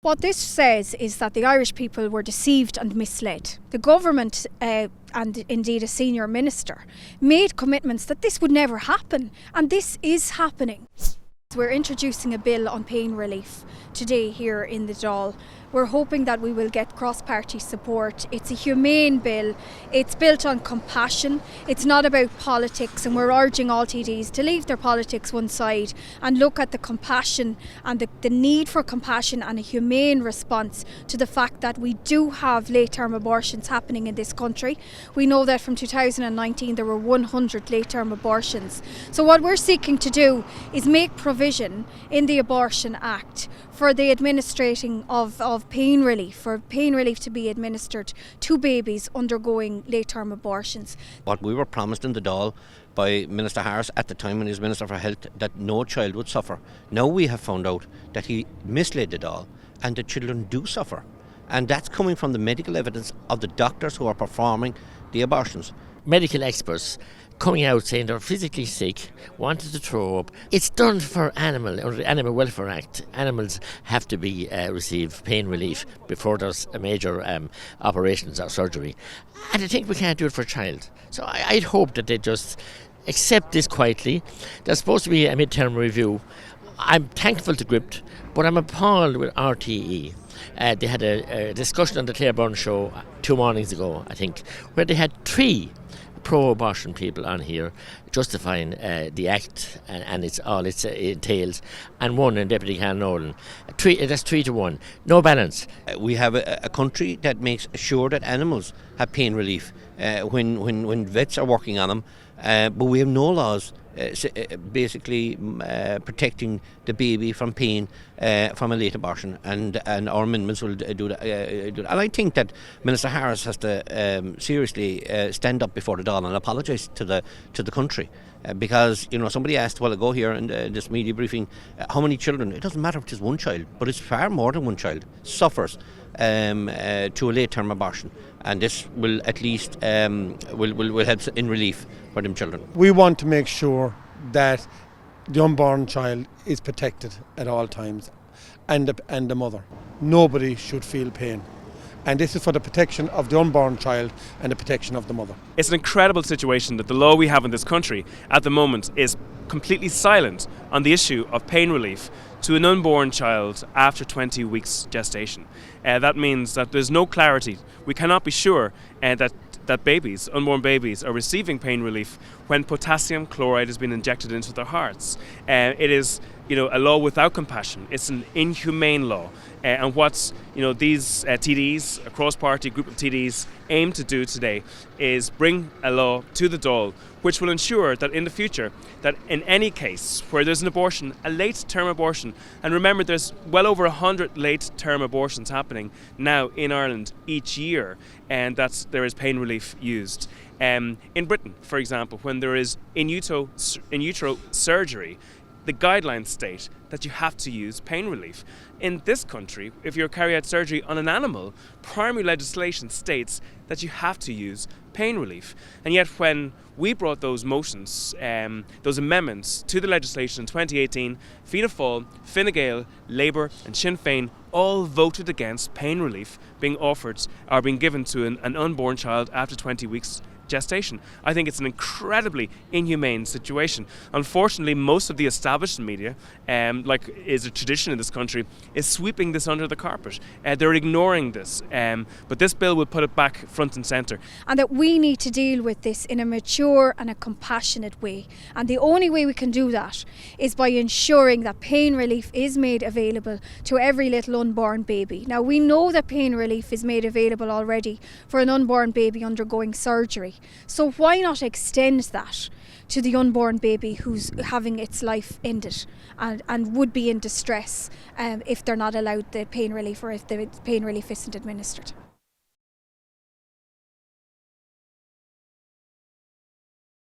What this says is that the Irish people were deceived and misled. The government and indeed a senior minister made commitments that this would never happen, and this is happening. We're introducing a bill on pain relief today here in the Dáil. We're hoping that we will get cross-party support. It's a humane bill. It's built on compassion. It's not about politics, and we're urging all TDs to leave their politics one side and look at the compassion and the need for compassion and a humane response to the fact that we do have late-term abortions happening in this country. We know that from 2019 there were 100 late-term abortions. So what we're seeking to do is make provision in the Abortion Act for the administrating of pain relief, for pain relief to be administered to babies undergoing late-term abortions. What we were promised in the Dáil by Minister Harris at the time when he was Minister for Health, that no child would suffer. Now we have found out that he misled the Dáil and the children do suffer. And that's coming from the medical evidence of the doctors who are performing the abortions. Medical experts coming out saying they're physically sick, wanted to throw up. It's done for under the Animal Welfare Act. Animals have to be receive pain relief before there's a major operations or surgery. And I think we can't do it for a child. So I'd hope that they just accept this quietly. There's supposed to be a mid-term review. I'm thankful to Gript, but I'm appalled with RTE. They had a discussion on the Claire Byrne show 2 mornings ago, I think, where they had 3 pro-abortion people on here justifying the act and it's all it entails, and one in Deputy Carol Nolan. That's 3 to 1. No balance. We have a country that makes sure that animals have pain relief when vets are working on them, but we have no laws basically protecting the baby from pain from a late abortion, and our amendments will do that. And I think that Minister Harris has to seriously stand up before the Dáil and apologise to the country, because somebody asked a while ago here in this media briefing how many children. It doesn't matter if it's one child, but it's far more than one child suffers to a late-term abortion, and this will at least will help in relief for them children. We want to make sure that the unborn child is protected at all times, and the mother. Nobody should feel pain. And this is for the protection of the unborn child and the protection of the mother. It's an incredible situation that the law we have in this country at the moment is completely silent on the issue of pain relief to an unborn child after 20 weeks gestation. That means that there's no clarity. We cannot be sure that babies, unborn babies, are receiving pain relief when potassium chloride has been injected into their hearts. It is, a law without compassion. It's an inhumane law. And what these TDs, a cross-party group of TDs, aim to do today is bring a law to the Dáil which will ensure that in the future, that in any case where there's an abortion, a late-term abortion, and remember there's well over 100 late-term abortions happening now in Ireland each year, and that there is pain relief used. In Britain, for example, when there is in utero surgery, the guidelines state that you have to use pain relief. In this country, if you're carrying out surgery on an animal, primary legislation states that you have to use pain relief. And yet when we brought those motions, those amendments to the legislation in 2018, Fianna Fáil, Fine Gael, Labour and Sinn Féin all voted against pain relief being offered or being given to an unborn child after 20 weeks gestation. I think it's an incredibly inhumane situation. Unfortunately, most of the establishment media, like is a tradition in this country, is sweeping this under the carpet. They're ignoring this, but this bill will put it back front and centre. And that we need to deal with this in a mature and a compassionate way. And the only way we can do that is by ensuring that pain relief is made available to every little unborn baby. Now, we know that pain relief is made available already for an unborn baby undergoing surgery. So why not extend that to the unborn baby who's having its life ended and would be in distress if they're not allowed the pain relief, or if the pain relief isn't administered?